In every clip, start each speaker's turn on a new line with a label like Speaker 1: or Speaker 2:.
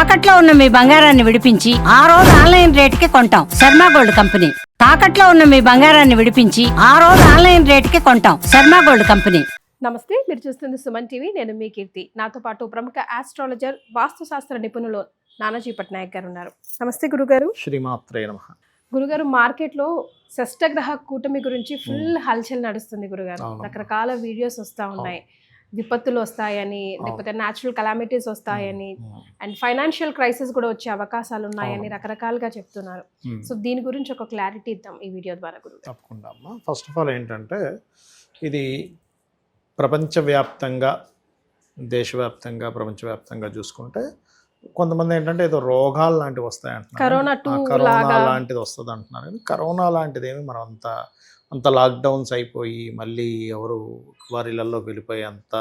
Speaker 1: తాకట్లో ఉన్న మీ బంగారాన్ని విడిపించి ఆ రోజు ఆన్లైన్ రేటుకి కొంటాం. Sharma gold company. తాకట్లో ఉన్న మీ బంగారాన్ని విడిపించి ఆ రోజు ఆన్లైన్ రేటుకి కొంటాం. Sharma gold company.
Speaker 2: నమస్తే, మీరు చూస్తుంది సుమన్ టీవీ. నేను మీ కీర్తి. నాతో పాటు ప్రముఖ ఆస్ట్రాలజర్, వాస్తుశాస్త్ర నిపుణులు నానాజీ పట్నాయక్ గారు ఉన్నారు. నమస్తే గురుగారు.
Speaker 3: శ్రీమాత్రే నమః.
Speaker 2: గురుగారు, మార్కెట్లో షష్టగ్రహ కూటమి గురించి ఫుల్ హల్చల్ నడుస్తుంది గురుగారు. రకరకాల వీడియోస్ వస్తూ ఉన్నాయి. విపత్తులు వస్తాయని, లేకపోతే న్యాచురల్ కలామిటీస్ వస్తాయని, అండ్ ఫైనాన్షియల్ క్రైసిస్ కూడా వచ్చే అవకాశాలు ఉన్నాయని రకరకాలుగా చెప్తున్నారు. సో దీని గురించి ఒక క్లారిటీ ఇద్దాం ఈ వీడియో ద్వారా గురుగారు.
Speaker 3: తప్పకుండా అమ్మా. ఫస్ట్ ఆఫ్ ఆల్ ఏంటంటే, ఇది ప్రపంచవ్యాప్తంగా, దేశవ్యాప్తంగా, ప్రపంచవ్యాప్తంగా చూసుకుంటే కొంతమంది ఏంటంటే ఏదో రోగాలు లాంటివి వస్తాయి అంటున్నారు. కరోనా లాంటిది వస్తుంది అంటున్నారు. కానీ కరోనా లాంటిది ఏమి మనం అంత లాక్డౌన్స్ అయిపోయి మళ్ళీ ఎవరు వారిళ్ళల్లోకి వెళ్ళిపోయి అంత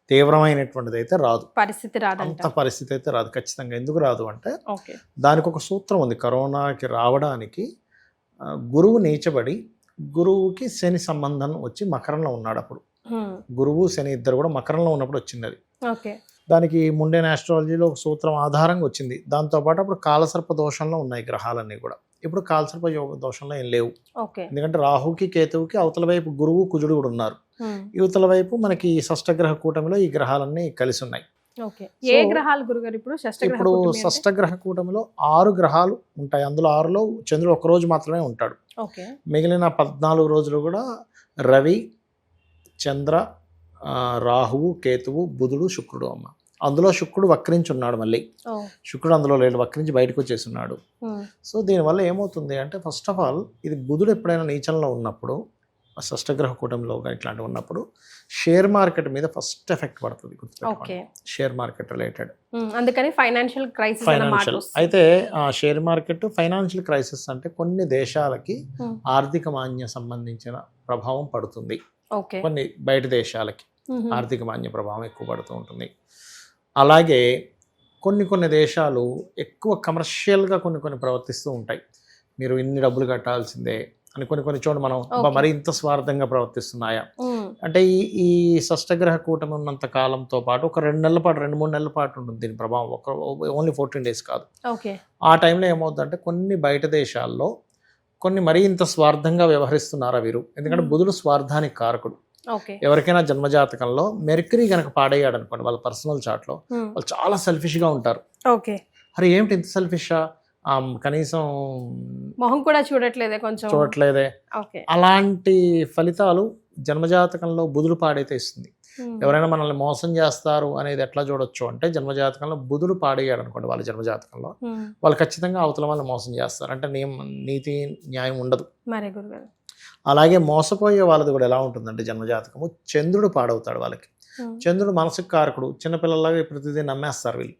Speaker 3: తీవ్రమైనటువంటిది అయితే రాదు. అంత పరిస్థితి అయితే రాదు ఖచ్చితంగా. ఎందుకు రాదు అంటే దానికి ఒక సూత్రం ఉంది. కరోనాకి రావడానికి గురువు నీచబడి, గురువుకి శని సంబంధం వచ్చి మకరంలో ఉన్నాడు. అప్పుడు గురువు శని ఇద్దరు కూడా మకరంలో ఉన్నప్పుడు వచ్చింది అది. దానికి ముండేన్ ఆస్ట్రాలజీలో ఒక సూత్రం ఆధారంగా వచ్చింది. దాంతోపాటు అప్పుడు కాలసర్ప దోషంలో ఉన్నాయి గ్రహాలన్నీ కూడా. ఇప్పుడు కాలసర్ప యోగ దోషంలో ఏం లేవు. ఎందుకంటే రాహుకి కేతువుకి అవతల వైపు గురువు కుజుడు కూడా ఉన్నారు. యువతల వైపు మనకి షష్టగ్రహ కూటమిలో ఈ గ్రహాలన్నీ కలిసి ఉన్నాయి.
Speaker 2: ఏ గ్రహాలు గురుగారు ఇప్పుడు
Speaker 3: షష్టగ్రహ కూటమిలో 6 గ్రహాలు ఉంటాయి. అందులో 6లో చంద్రుడు ఒక రోజు మాత్రమే ఉంటాడు. మిగిలిన 14 రోజులు కూడా రవి, చంద్ర, రాహువు, కేతువు, బుధుడు, శుక్రుడు అమ్మ. అందులో శుక్రుడు వక్రించి ఉన్నాడు. మళ్ళీ శుక్రుడు అందులో లేడు, వక్రించి బయటకు వచ్చేస్తున్నాడు. సో దీనివల్ల ఏమవుతుంది అంటే, ఫస్ట్ ఆఫ్ ఆల్ ఇది బుధుడు ఎప్పుడైనా నీచంలో ఉన్నప్పుడు, షష్టగ్రహ కూటమిలో ఇట్లాంటివి ఉన్నప్పుడు షేర్ మార్కెట్ మీద ఫస్ట్ ఎఫెక్ట్ పడుతుంది. షేర్ మార్కెట్ రిలేటెడ్,
Speaker 2: అందుకని ఫైనాన్షియల్
Speaker 3: అయితే షేర్ మార్కెట్ ఫైనాన్షియల్ క్రైసిస్ అంటే కొన్ని దేశాలకి ఆర్థిక మాన్య సంబంధించిన ప్రభావం పడుతుంది. కొన్ని బయట దేశాలకి ఆర్థిక మాన్య ప్రభావం ఎక్కువ పడుతూ ఉంటుంది. అలాగే కొన్ని దేశాలు ఎక్కువ కమర్షియల్గా కొన్ని ప్రవర్తిస్తూ ఉంటాయి. మీరు ఇన్ని డబ్బులు కట్టాల్సిందే అని కొన్ని చోట మనం మరి ఇంత స్వార్థంగా ప్రవర్తిస్తున్నాయా అంటే, ఈ షష్టగ్రహ కూటమి ఉన్నంత కాలంతో పాటు ఒక 2 నెలల పాటు, 2-3 నెలల పాటు ఉంటుంది దీని ప్రభావం. ఓన్లీ 14 days కాదు. ఆ టైంలో ఏమవుతుందంటే, కొన్ని బయట దేశాల్లో కొన్ని మరీ ఇంత స్వార్థంగా వ్యవహరిస్తున్నారా వీరు. ఎందుకంటే బుధుడు స్వార్థానికి కారకుడు. ఎవరికైనా జన్మజాతకంలో మెర్క్యూరీ కనుక పాడయ్యాడు అనుకోండి, వాళ్ళ పర్సనల్ చార్ట్లో వాళ్ళు చాలా సెల్ఫిష్గా ఉంటారు. అరే ఏమిటి ఇంత సెల్ఫిషా, కనీసం
Speaker 2: మొహం కూడా చూడట్లేదే.
Speaker 3: అలాంటి ఫలితాలు జన్మజాతకంలో బుధుడు పాడైతే ఇస్తుంది. ఎవరైనా మనల్ని మోసం చేస్తారు అనేది ఎట్లా చూడొచ్చు అంటే, జన్మజాతకంలో బుధుడు పాడయ్యాడు అనుకోండి వాళ్ళ జన్మజాతకంలో, వాళ్ళు ఖచ్చితంగా అవతల వాళ్ళని మోసం చేస్తారు. అంటే నీతి న్యాయం ఉండదు. అలాగే మోసపోయే వాళ్ళది కూడా ఎలా ఉంటుందంటే, జన్మజాతకము చంద్రుడు పాడవుతాడు వాళ్ళకి. చంద్రుడు మనసుకు కారకుడు. చిన్నపిల్లలాగా ప్రతిదీ నమ్మేస్తారు వీళ్ళు.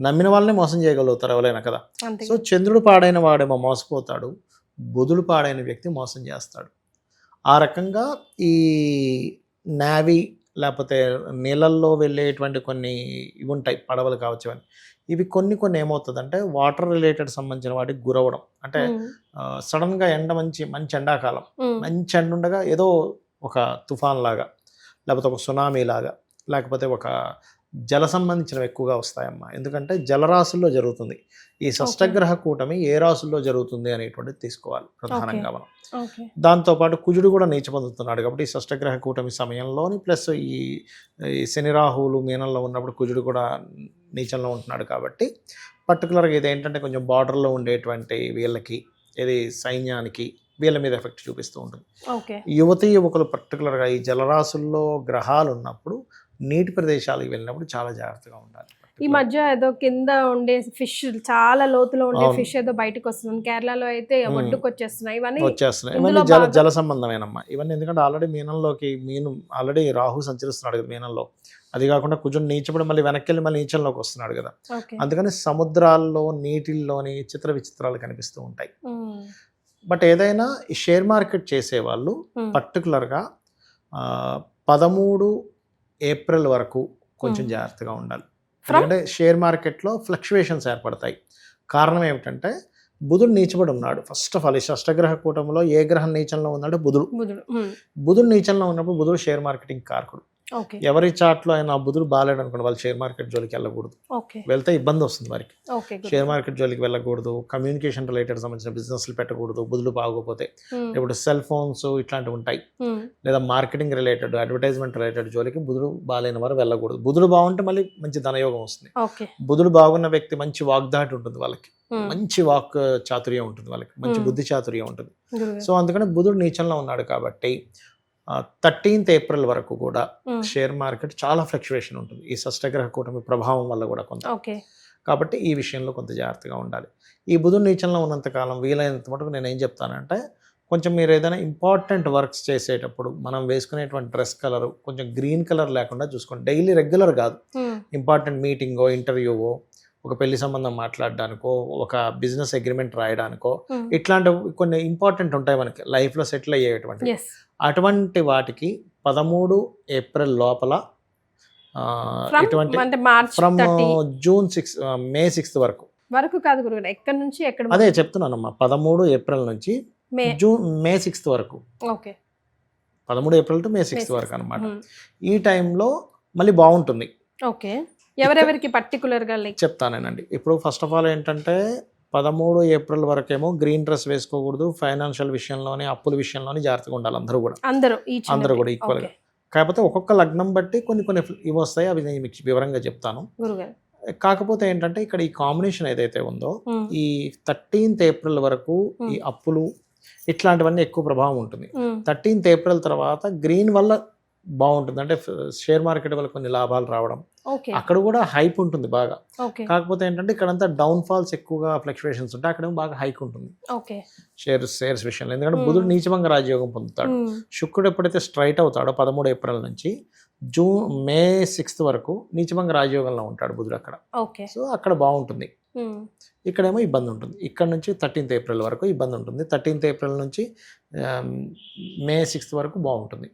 Speaker 3: నమ్మిన వాళ్ళని మోసం చేయగలుగుతారు ఎవరైనా కదా. సో చంద్రుడు పాడైన వాడేమో మోసపోతాడు, బుధుడు పాడైన వ్యక్తి మోసం చేస్తాడు. ఆ రకంగా ఈ నేవీ లేకపోతే నీళ్ళల్లో వెళ్ళేటువంటి కొన్ని ఇవి ఉంటాయి, పడవలు కావచ్చు అని. ఇవి కొన్ని ఏమవుతుందంటే, వాటర్ రిలేటెడ్ సంబంధించిన వాటికి గురవడం. అంటే సడన్గా మంచి ఎండాకాలం, మంచి ఎండ ఉండగా ఏదో ఒక తుఫాన్ లాగా, లేకపోతే ఒక సునామీ లాగా, లేకపోతే ఒక జల సంబంధించినవి ఎక్కువగా వస్తాయమ్మా. ఎందుకంటే జలరాశుల్లో జరుగుతుంది. ఈ షష్టగ్రహ కూటమి ఏ రాశుల్లో జరుగుతుంది అనేటువంటిది తీసుకోవాలి ప్రధానంగా మనం. దాంతోపాటు కుజుడు కూడా నీచ పొందుతున్నాడు కాబట్టి ఈ షష్టగ్రహ కూటమి సమయంలోని, ప్లస్ ఈ శని రాహువులు మీనంలో ఉన్నప్పుడు కుజుడు కూడా నీచంలో ఉంటున్నాడు కాబట్టి, పర్టికులర్గా ఇది ఏంటంటే కొంచెం బార్డర్లో ఉండేటువంటి వీళ్ళకి, ఇది సైన్యానికి, వీళ్ళ మీద ఎఫెక్ట్ చూపిస్తూ ఉంటుంది. యువకులు పర్టికులర్గా ఈ జలరాశుల్లో గ్రహాలు ఉన్నప్పుడు నీటి ప్రదేశాలకు వెళ్ళినప్పుడు చాలా జాగ్రత్తగా ఉండాలి.
Speaker 2: ఈ మధ్య ఏదో కింద ఉండే ఫిష్, చాలా లోతులో ఉండే ఫిష్ ఏదో బయటకు వస్తుంది. కేరళలో అయితే ఒడ్డుకు వచ్చేస్తున్నాయి. ఇవన్నీ
Speaker 3: జల సంబంధమేనమ్మా ఇవన్నీ. ఎందుకంటే ఆల్రెడీ మీను ఆల్రెడీ రాహు సంచరిస్తున్నాడు కదా మీనంలో. అది కాకుండా కొంచెం నీచపడి మళ్ళీ వెనక్కి వెళ్ళి మళ్ళీ నీచంలోకి వస్తున్నాడు కదా. అందుకని సముద్రాల్లో, నీటిల్లోని చిత్ర విచిత్రాలు కనిపిస్తూ ఉంటాయి. బట్ ఏదైనా ఈ షేర్ మార్కెట్ చేసేవాళ్ళు పర్టికులర్గా 13 ఏప్రిల్ వరకు కొంచెం జాగ్రత్తగా ఉండాలి. ఎందుకంటే షేర్ మార్కెట్లో ఫ్లక్చువేషన్స్ ఏర్పడతాయి. కారణం ఏమిటంటే, బుధుడు నీచబడి ఉన్నాడు. ఫస్ట్ ఆఫ్ ఆల్ ఈ షష్టగ్రహ కూటంలో ఏ గ్రహం నీచంలో ఉన్నాడో బుధుడు నీచంలో ఉన్నప్పుడు బుధుడు షేర్ మార్కెటింగ్ కారకుడు.
Speaker 2: ఓకే
Speaker 3: ఎవరి చాట్లో అయినా బుధుడు బాగాలేడు అనుకోండి, వాళ్ళు షేర్ మార్కెట్ జోలికి వెళ్ళకూడదు.
Speaker 2: ఓకే
Speaker 3: వెళ్తే ఇబ్బంది వస్తుంది వారికి.
Speaker 2: ఓకే
Speaker 3: షేర్ మార్కెట్ జోలికి వెళ్ళకూడదు, కమ్యూనికేషన్ రిలేటెడ్ సంబంధించిన బిజినెస్లు పెట్టకూడదు బుధుడు బాగోపోతే. ఇప్పుడు సెల్ ఫోన్స్ ఇట్లాంటివి ఉంటాయి, లేదా మార్కెటింగ్ రిలేటెడ్, అడ్వర్టైజ్మెంట్ రిలేటెడ్ జోలికి బుధుడు బాగాలేని వారు వెళ్ళకూడదు. బుధుడు బాగుంటే మళ్ళీ మంచి ధనయోగం వస్తుంది.
Speaker 2: ఓకే
Speaker 3: బుధుడు బాగున్న వ్యక్తి మంచి వాగ్దాటి ఉంటుంది వాళ్ళకి, మంచి వాక్ చాతుర్యం ఉంటుంది వాళ్ళకి, మంచి బుద్ధి చాతుర్యం ఉంటుంది. సో అందుకని బుధుడు నీచంలో ఉన్నాడు కాబట్టి 13th ఏప్రిల్ వరకు కూడా షేర్ మార్కెట్ చాలా ఫ్లక్చువేషన్ ఉంటుంది ఈ షష్టగ్రహ కూటమి ప్రభావం వల్ల కూడా కొంత. కాబట్టి ఈ విషయంలో కొంత జాగ్రత్తగా ఉండాలి. ఈ బుధుడు నీచంలో ఉన్నంత కాలం వీలైనంత మటుకు నేను ఏం చెప్తానంటే, కొంచెం మీరు ఏదైనా ఇంపార్టెంట్ వర్క్స్ చేసేటప్పుడు మనం వేసుకునేటువంటి డ్రెస్ కలర్ కొంచెం గ్రీన్ కలర్ లేకుండా చూసుకోండి. డైలీ రెగ్యులర్ కాదు, ఇంపార్టెంట్ మీటింగో ఇంటర్వ్యూవో, ఒక పెళ్లి సంబంధం మాట్లాడడానికో, ఒక బిజినెస్ అగ్రిమెంట్ రాయడానికో, ఇట్లాంటివి కొన్ని ఇంపార్టెంట్ ఉంటాయి మనకి లైఫ్లో సెటిల్ అయ్యేటువంటి. అటువంటి వాటికి 13 ఏప్రిల్ లోపల ఇటువంటి ఫ్రమ్ మే 6 వరకు
Speaker 2: కాదు గురుగారు, ఎక్కడి నుంచి ఎక్కడ?
Speaker 3: అదే చెప్తున్నానమ్మా, 13 ఏప్రిల్ నుంచి మే 6 వరకు. 13 ఏప్రిల్ టు మే 6 వరకు అనమాట. ఈ టైంలో మళ్ళీ బాగుంటుంది.
Speaker 2: ఓకే, ఎవరెవరికి పర్టికులర్ గా
Speaker 3: చెప్తానేనండి. ఇప్పుడు ఫస్ట్ ఆఫ్ ఆల్ ఏంటంటే 13 ఏప్రిల్ వరకేమో గ్రీన్ డ్రెస్ వేసుకోకూడదు, ఫైనాన్షియల్ విషయంలోని అప్పుల విషయంలోని జాగ్రత్తగా ఉండాలి అందరూ కూడా ఈక్వల్ గా. కాకపోతే ఒక్కొక్క లగ్నం బట్టి కొన్ని ఇవి వస్తాయి, అవి నేను మీకు వివరంగా చెప్తాను. కాకపోతే ఏంటంటే ఇక్కడ ఈ కాంబినేషన్ ఏదైతే ఉందో ఈ 13th ఏప్రిల్ వరకు ఈ అప్పులు ఇట్లాంటివన్నీ ఎక్కువ ప్రభావం ఉంటుంది. 13th ఏప్రిల్ తర్వాత గ్రీన్ వల్ల బాగుంటుంది, అంటే షేర్ మార్కెట్ వల్ల కొన్ని లాభాలు రావడం, అక్కడ కూడా హైప్ ఉంటుంది బాగా. కాకపోతే ఏంటంటే ఇక్కడంతా డౌన్ ఫాల్స్ ఎక్కువగా ఫ్లక్చువేషన్స్ ఉంటాయి, అక్కడ బాగా హైక్ ఉంటుంది షేర్స్ విషయంలో. ఎందుకంటే బుధుడు నీచభంగ రాజయోగం పొందుతాడు. శుక్రుడు ఎప్పుడైతే స్ట్రైట్ అవుతాడో 13 ఏప్రిల్ నుంచి మే 6 వరకు నీచభంగ రాజయోగంలో ఉంటాడు బుధుడు అక్కడ. సో అక్కడ బాగుంటుంది. ఇక్కడేమో ఇబ్బంది ఉంటుంది. ఇక్కడ నుంచి 13th ఏప్రిల్ వరకు ఇబ్బంది ఉంటుంది. 13th ఏప్రిల్ నుంచి మే 6 వరకు బాగుంటుంది.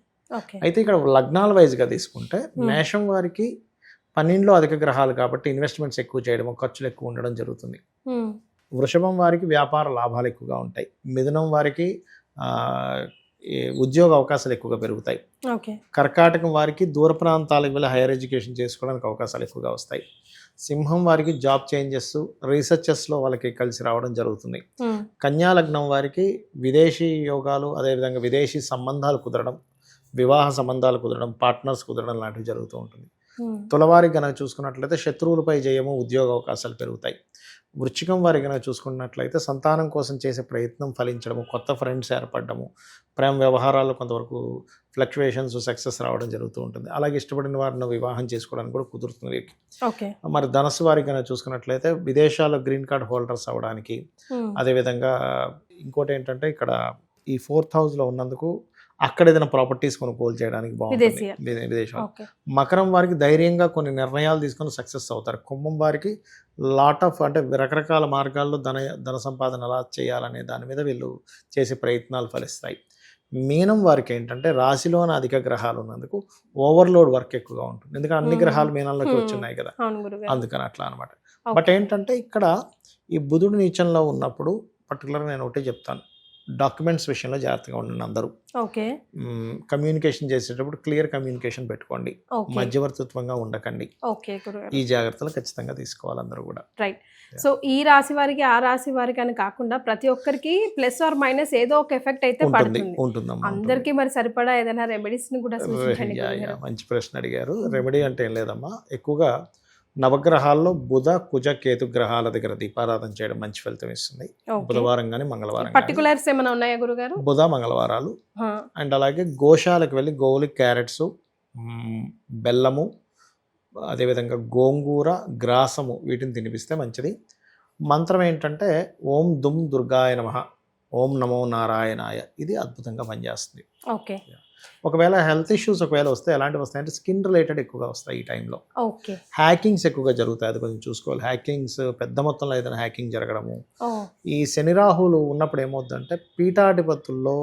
Speaker 3: అయితే ఇక్కడ లగ్నాల వైజ్గా తీసుకుంటే మేషం వారికి 12లో అధిక గ్రహాలు కాబట్టి ఇన్వెస్ట్మెంట్స్ ఎక్కువ చేయడం, ఖర్చులు ఎక్కువ ఉండడం జరుగుతుంది. వృషభం వారికి వ్యాపార లాభాలు ఎక్కువగా ఉంటాయి. మిథునం వారికి ఉద్యోగ అవకాశాలు ఎక్కువగా పెరుగుతాయి. కర్కాటకం వారికి దూర ప్రాంతాలకు వెళ్ళి హైయర్ ఎడ్యుకేషన్ చేసుకోవడానికి అవకాశాలు ఎక్కువగా వస్తాయి. సింహం వారికి జాబ్ చేంజెస్, రీసెర్చెస్లో వాళ్ళకి కలిసి రావడం జరుగుతుంది. కన్యా లగ్నం వారికి విదేశీ యోగాలు, అదేవిధంగా విదేశీ సంబంధాలు కుదరడం, వివాహ సంబంధాలు కుదరడం, పార్ట్నర్స్ కుదరడం లాంటివి జరుగుతూ ఉంటుంది. తులవారికి కనుక చూసుకున్నట్లయితే శత్రువులపై జయము, ఉద్యోగ అవకాశాలు పెరుగుతాయి. వృశ్చికం వారికి కనుక చూసుకున్నట్లయితే సంతానం కోసం చేసే ప్రయత్నం ఫలించడము, కొత్త ఫ్రెండ్స్ ఏర్పడము, ప్రేమ వ్యవహారాల్లో కొంతవరకు ఫ్లక్చువేషన్స్, సక్సెస్ రావడం జరుగుతూ ఉంటుంది. అలాగే ఇష్టపడిన వారిని వివాహం చేసుకోవడానికి కూడా కుదురుతుంది వీరికి. మరి ధనస్సు వారికి కనుక చూసుకున్నట్లయితే విదేశాల్లో గ్రీన్ కార్డ్ హోల్డర్స్ అవ్వడానికి, అదేవిధంగా ఇంకోటి ఏంటంటే ఇక్కడ ఈ 4th హౌస్లో ఉన్నందుకు అక్కడ ఏదైనా ప్రాపర్టీస్ కొనుగోలు చేయడానికి బాగుంటుంది విదేశాలు. మకరం వారికి ధైర్యంగా కొన్ని నిర్ణయాలు తీసుకొని సక్సెస్ అవుతారు. కుంభం వారికి లాట్ ఆఫ్ అంటే రకరకాల మార్గాల్లో ధన సంపాదన ఎలా చేయాలనే దాని మీద వీళ్ళు చేసే ప్రయత్నాలు ఫలిస్తాయి. మీనం వారికి ఏంటంటే రాశిలోని అధిక గ్రహాలు ఉన్నందుకు ఓవర్లోడ్ వర్క్ ఎక్కువగా ఉంటుంది. ఎందుకంటే అన్ని గ్రహాలు మీనంలోకి వచ్చున్నాయి కదా, అందుకని అట్లా అనమాట. బట్ ఏంటంటే ఇక్కడ ఈ బుధుడు నీచంలో ఉన్నప్పుడు పర్టికులర్గా నేను ఒకటే చెప్తాను, డాక్యుమెంట్స్ విషయంలో జాగ్రత్తగా ఉండండి అందరూ. కమ్యూనికేషన్ చేసేటప్పుడు క్లియర్ కమ్యూనికేషన్ పెట్టుకోండి, మధ్యవర్తిత్వంగా ఉండకండి. ఈ జాగ్రత్తలు ఖచ్చితంగా తీసుకోవాలి అందరూ కూడా.
Speaker 2: రైట్. సో ఈ రాశి వారికి ఆ రాశి వారికి అని కాకుండా ప్రతి ఒక్కరికి ప్లస్ ఆర్ మైనస్ ఏదో ఒక ఎఫెక్ట్ అయితే పడుతుంది. అందరికీ మరి సరిపడా ఏదైనా రెమెడీస్ ని కూడా సూచించండి.
Speaker 3: మంచి ప్రశ్న అడిగారు. రెమెడీ అంటే ఏం లేదమ్మా, ఎక్కువగా నవగ్రహాల్లో బుధ, కుజ, కేతు గ్రహాల దగ్గర దీపారాధన చేయడం మంచి ఫలితం ఇస్తుంది. బుధవారం కానీ మంగళవారం.
Speaker 2: పర్టికులర్స్ ఏమైనా ఉన్నాయా గురుగారు?
Speaker 3: బుధ మంగళవారాలు. అండ్ అలాగే గోశాలకు వెళ్ళి గోవులకి క్యారెట్స్, బెల్లము, అదేవిధంగా గోంగూర, గ్రాసము వీటిని తినిపిస్తే మంచిది. మంత్రం ఏంటంటే ఓం దుమ్ దుర్గాయ నమః, ఓం నమో నారాయణాయ. ఇది అద్భుతంగా పనిచేస్తుంది. ఒకవేళ హెల్త్ ఇష్యూస్ ఒకవేళ వస్తే ఎలాంటివి వస్తాయంటే స్కిన్ రిలేటెడ్ ఎక్కువగా వస్తాయి ఈ టైంలో. హ్యాకింగ్స్ ఎక్కువగా జరుగుతాయి, అది కొంచెం చూసుకోవాలి. హ్యాకింగ్స్ పెద్ద మొత్తంలో ఏదైనా హ్యాకింగ్ జరగడము. ఈ శని రాహులు ఉన్నప్పుడు ఏమవుతుందంటే పీఠాధిపతుల్లో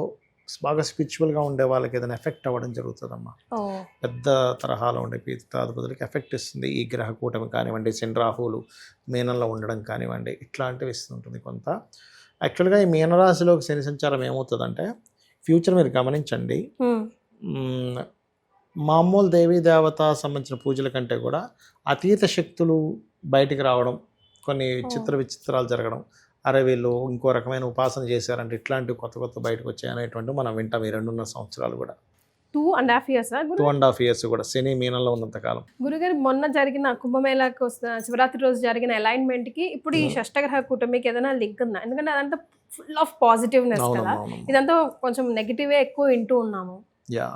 Speaker 3: బాగా స్పిరిచువల్గా ఉండే వాళ్ళకి ఏదైనా ఎఫెక్ట్ అవ్వడం జరుగుతుందమ్మా. పెద్ద తరహాలో ఉండే పీఠాధిపతులకి ఎఫెక్ట్ ఇస్తుంది ఈ గ్రహ కూటమి కానివ్వండి, శని రాహులు మీనంలో ఉండడం కానివ్వండి, ఇట్లాంటివి ఇస్తుంటుంది కొంత. యాక్చువల్గా ఈ మీనరాశిలోకి శని సంచారం ఏమవుతుందంటే ఫ్యూచర్ మీరు గమనించండి, మామూలు దేవీ దేవత సంబంధించిన పూజల కంటే కూడా అతీత శక్తులు బయటికి రావడం, కొన్ని చిత్ర విచిత్రాలు జరగడం, అరే వీళ్ళు ఇంకో రకమైన ఉపాసన చేశారంటే ఇట్లాంటివి కొత్త కొత్త బయటకు వచ్చాయి అనేటువంటి మనం వింటాం ఈ 2.5 సంవత్సరాలు కూడా.
Speaker 2: 2.5 years
Speaker 3: 2.5 years కూడా శని మీనంలో ఉన్నంత కాలం.
Speaker 2: గురుగారు మొన్న జరిగిన కుంభమేళాకు శివరాత్రి రోజు జరిగిన అలైన్మెంట్ కి ఇప్పుడు ఈ షష్టగ్రహ కూటమికి ఏదైనా లింక్ ఉందా? ఎందుకంటే అదంతా ఫుల్ ఆఫ్ పాజిటివ్నెస్ కదా, ఇదంతా కొంచెం నెగిటివే ఎక్కువ వింటూ ఉన్నాము.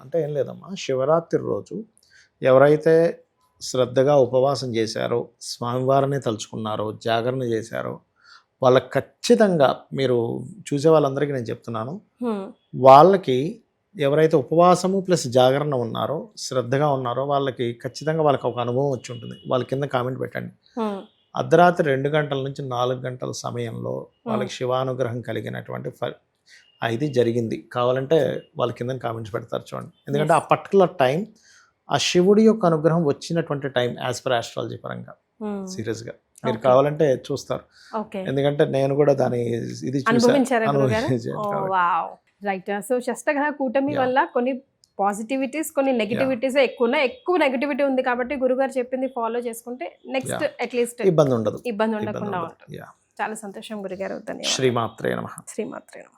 Speaker 3: అంటే ఏం లేదమ్మా, శివరాత్రి రోజు ఎవరైతే శ్రద్ధగా ఉపవాసం చేశారో, స్వామివారిని తలుచుకున్నారో, జాగరణ చేశారో వాళ్ళకి ఖచ్చితంగా, మీరు చూసే వాళ్ళందరికీ నేను చెప్తున్నాను, వాళ్ళకి ఎవరైతే ఉపవాసము ప్లస్ జాగరణ ఉన్నారో, శ్రద్ధగా ఉన్నారో వాళ్ళకి ఖచ్చితంగా వాళ్ళకి ఒక అనుభవం వచ్చి ఉంటుంది. వాళ్ళ కింద కామెంట్ పెట్టండి. అర్ధరాత్రి 2 గంటల నుంచి 4 గంటల సమయంలో వాళ్ళకి శివానుగ్రహం కలిగినటువంటి ఇది జరిగింది. కావాలంటే వాళ్ళ కింద కామెంట్స్ పెడతారు చూడండి. ఎందుకంటే ఆ పర్టికులర్ టైం ఆ శివుడి యొక్క అనుగ్రహం వచ్చినటువంటి టైం యాజ్ పర్ ఆస్ట్రాలజీ పరంగా. సీరియస్గా మీరు కావాలంటే చూస్తారు. ఎందుకంటే నేను కూడా దాని ఇది
Speaker 2: రైట్. సో షష్టగ్రహ కూటమి వల్ల కొన్ని పాజిటివిటీస్, కొన్ని నెగిటివిటీస్ ఎక్కువ ఉన్నాయి. ఎక్కువ నెగిటివిటీ ఉంది కాబట్టి గురుగారు చెప్పింది ఫాలో చేసుకుంటే నెక్స్ట్ అట్లీస్ట్ ఇబ్బంది ఉండకుండా ఉంటుంది. చాలా సంతోషం గురుగారు. ధన్యవాదాలు.
Speaker 3: శ్రీమాత్రే నమః.
Speaker 2: శ్రీమాత్రే నమః.